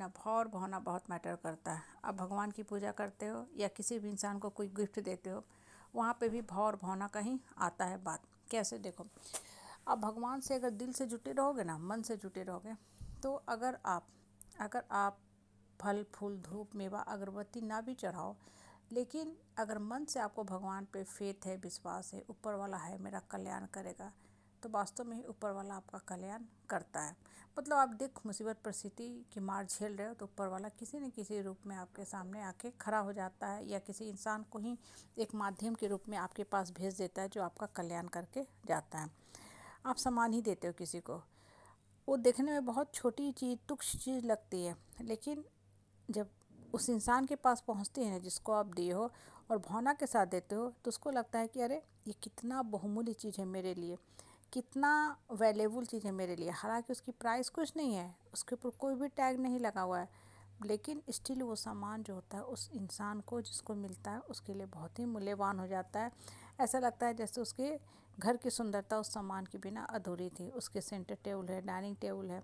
ना भाव और भावना बहुत मैटर करता है। आप भगवान की पूजा करते हो या किसी भी इंसान को कोई गिफ्ट देते हो, वहाँ पे भी भाव और भावना का ही आता है बात। कैसे देखो, आप भगवान से अगर दिल से जुटे रहोगे ना, मन से जुटे रहोगे, तो अगर आप फल फूल धूप मेवा अगरबत्ती ना भी चढ़ाओ, लेकिन अगर मन से आपको भगवान पे फेथ है, विश्वास है, ऊपर वाला है मेरा कल्याण करेगा, तो वास्तव में ही ऊपर वाला आपका कल्याण करता है। मतलब आप दुख मुसीबत परिस्थिति की मार झेल रहे हो, तो ऊपर वाला किसी न किसी रूप में आपके सामने आके खड़ा हो जाता है, या किसी इंसान को ही एक माध्यम के रूप में आपके पास भेज देता है, जो आपका कल्याण करके जाता है। आप सम्मान ही देते हो किसी को, वो देखने में बहुत छोटी चीज़, तुच्छ चीज़ लगती है, लेकिन जब उस इंसान के पास पहुंचती है जिसको आप दिए हो और भावना के साथ देते हो, तो उसको लगता है कि अरे ये कितना बहुमूल्य चीज़ है मेरे लिए, कितना वैल्यूबल चीज़ है मेरे लिए। हालांकि उसकी प्राइस कुछ नहीं है, उसके ऊपर कोई भी टैग नहीं लगा हुआ है, लेकिन स्टिल वो सामान जो होता है उस इंसान को जिसको मिलता है उसके लिए बहुत ही मूल्यवान हो जाता है। ऐसा लगता है जैसे उसके घर की सुंदरता उस सामान के बिना अधूरी थी। उसके सेंटर टेबल है, डाइनिंग टेबल है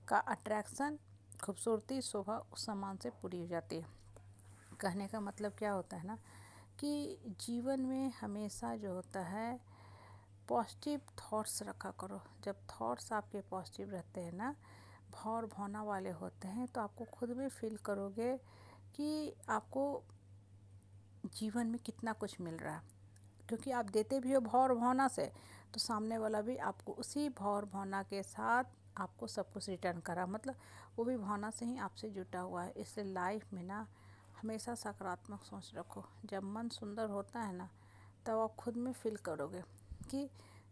का अट्रैक्शन, खूबसूरती, शोभा उस सामान से पूरी हो जाती है। कहने का मतलब क्या होता है ना, कि जीवन में हमेशा जो होता है पॉजिटिव थॉट्स रखा करो। जब थॉट्स आपके पॉजिटिव रहते हैं ना, भाव और भावना वाले होते हैं, तो आपको खुद में फील करोगे कि आपको जीवन में कितना कुछ मिल रहा है। क्योंकि आप देते भी हो भाव और भावना से, तो सामने वाला भी आपको उसी भाव और भावना के साथ आपको सब कुछ रिटर्न करा, मतलब वो भी भावना से ही आपसे जुटा हुआ है। इसलिए लाइफ में ना हमेशा सकारात्मक सोच रखो। जब मन सुंदर होता है ना, तब आप खुद में फील करोगे कि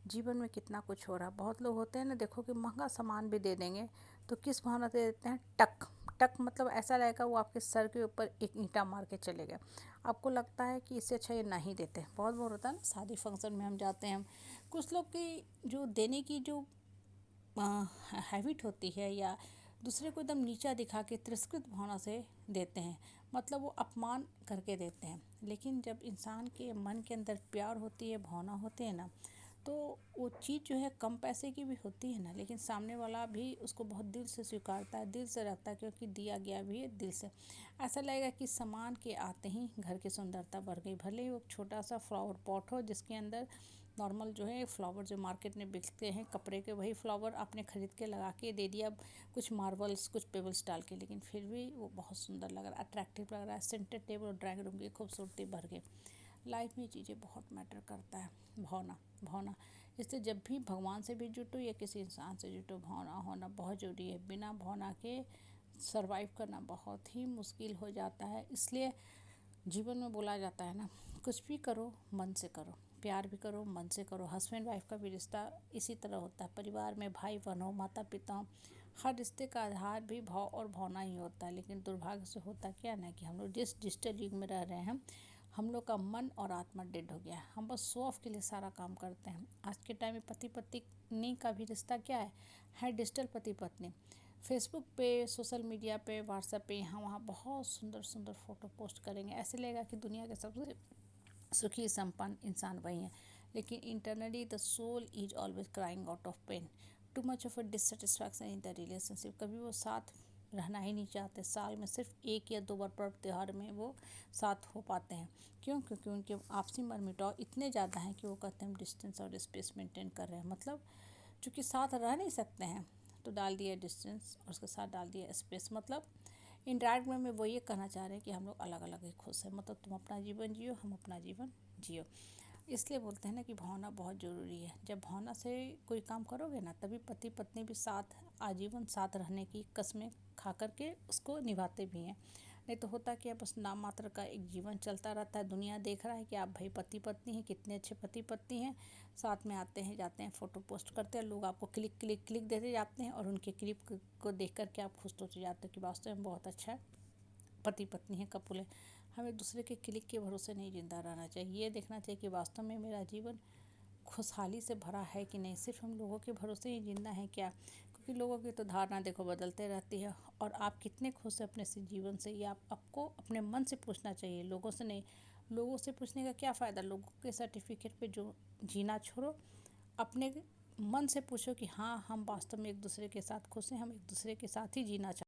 जीवन में कितना कुछ हो रहा है। बहुत लोग होते हैं ना, देखो कि महंगा सामान भी दे देंगे तो किस भावना से देते हैं, टक टक, मतलब ऐसा रहेगा वो आपके सर के ऊपर एक ईंटा मार के चले गए। आपको लगता है कि इससे अच्छा ये नहीं देते। बहुत बार होता है ना, शादी फंक्शन में हम जाते हैं, कुछ लोग की जो देने की जो हैबिट होती है, या दूसरे को एकदम नीचा दिखा के तिरस्कृत भावना से देते हैं, मतलब वो अपमान करके देते हैं। लेकिन जब इंसान के मन के अंदर प्यार होती है, भावना होती है ना, तो वो चीज़ जो है कम पैसे की भी होती है ना, लेकिन सामने वाला भी उसको बहुत दिल से स्वीकारता है, दिल से रखता है, क्योंकि दिया गया भी है दिल से। ऐसा लगेगा कि सामान के आते ही घर की सुंदरता बढ़ गई। भले ही वो छोटा सा फ्लावर पॉट हो, जिसके अंदर नॉर्मल जो है फ्लावर जो मार्केट में बिकते हैं कपड़े के, वही फ्लावर आपने खरीद के लगा के दे दिया, कुछ मार्बल्स कुछ पेबल्स डाल के, लेकिन फिर भी वो बहुत सुंदर लग रहा है, अट्रैक्टिव लग रहा है। सेंटर टेबल और ड्राइंग रूम की खूबसूरती बढ़ गई। लाइफ में चीज़ें बहुत मैटर करता है, भावना भावना। इसलिए जब भी भगवान से भी जुटो या किसी इंसान से जुटो, भावना होना बहुत ज़रूरी है। बिना भावना के सरवाइव करना बहुत ही मुश्किल हो जाता है। इसलिए जीवन में बोला जाता है ना, कुछ भी करो मन से करो, प्यार भी करो मन से करो। हस्बैंड वाइफ का भी रिश्ता इसी तरह होता है। परिवार में भाई बहन हो, माता पिता हो, हर रिश्ते का आधार भी भाव और भावना ही होता है। लेकिन दुर्भाग्य से होता क्या ना, कि हम लोग जिस डिजिटल युग में रह रहे हैं, हम लोग का मन और आत्मा डेड हो गया है। हम बस शो ऑफ के लिए सारा काम करते हैं। आज के टाइम में पति पत्नी का भी रिश्ता क्या है डिजिटल पति पत्नी। फेसबुक पे, सोशल मीडिया पे, व्हाट्सएप पे, यहाँ वहाँ बहुत सुंदर सुंदर फ़ोटो पोस्ट करेंगे, ऐसे लगेगा कि दुनिया के सबसे सुखी संपन्न इंसान वही है। लेकिन internally the soul is always crying out of pain, too much of a dissatisfaction in the relationship. कभी वो साथ रहना ही नहीं चाहते। साल में सिर्फ 1 या 2 बार पर्व त्यौहार में वो साथ हो पाते हैं। क्यों? क्योंकि उनके आपसी मनमुटाव इतने ज़्यादा हैं कि वो कहते हैं हम डिस्टेंस और स्पेस मेंटेन कर रहे हैं। मतलब चूँकि साथ रह नहीं सकते हैं, तो डाल दिया डिस्टेंस और उसके साथ डाल दिया स्पेस। मतलब इनडायरेक्ट में वो ये कहना चाह रहे हैं कि हम लोग अलग अलग ही खुश हैं। मतलब तुम अपना जीवन जियो, हम अपना जीवन जियो। इसलिए बोलते हैं ना कि भावना बहुत ज़रूरी है। जब भावना से कोई काम करोगे ना, तभी पति पत्नी भी साथ आजीवन साथ रहने की कस्में खा करके उसको निभाते भी हैं। नहीं तो होता क्या, बस नाम मात्र का एक जीवन चलता रहता है। दुनिया देख रहा है कि आप भाई पति पत्नी हैं, कितने अच्छे पति पत्नी हैं, साथ में आते हैं जाते हैं, फ़ोटो पोस्ट करते हैं, लोग आपको क्लिक क्लिक क्लिक देते जाते हैं, और उनके क्लिप को देख करके आप खुश होते जाते हो कि वास्तव में बहुत अच्छा पति पत्नी है, कपुल है। हमें दूसरे के क्लिक के भरोसे नहीं जिंदा रहना चाहिए। ये देखना चाहिए कि वास्तव में मेरा जीवन खुशहाली से भरा है कि नहीं। सिर्फ हम लोगों के भरोसे ही जिंदा है क्या? क्योंकि लोगों की तो धारणा देखो बदलते रहती है, और आप कितने खुश हैं अपने जीवन से, ये आपको अपने मन से पूछना चाहिए, लोगों से नहीं। लोगों से पूछने का क्या फ़ायदा? लोगों के सर्टिफिकेट पे जो जीना छोड़ो, अपने मन से पूछो कि हाँ हम वास्तव में एक दूसरे के साथ खुश हैं, हम एक दूसरे के साथ ही जीना चाहते हैं।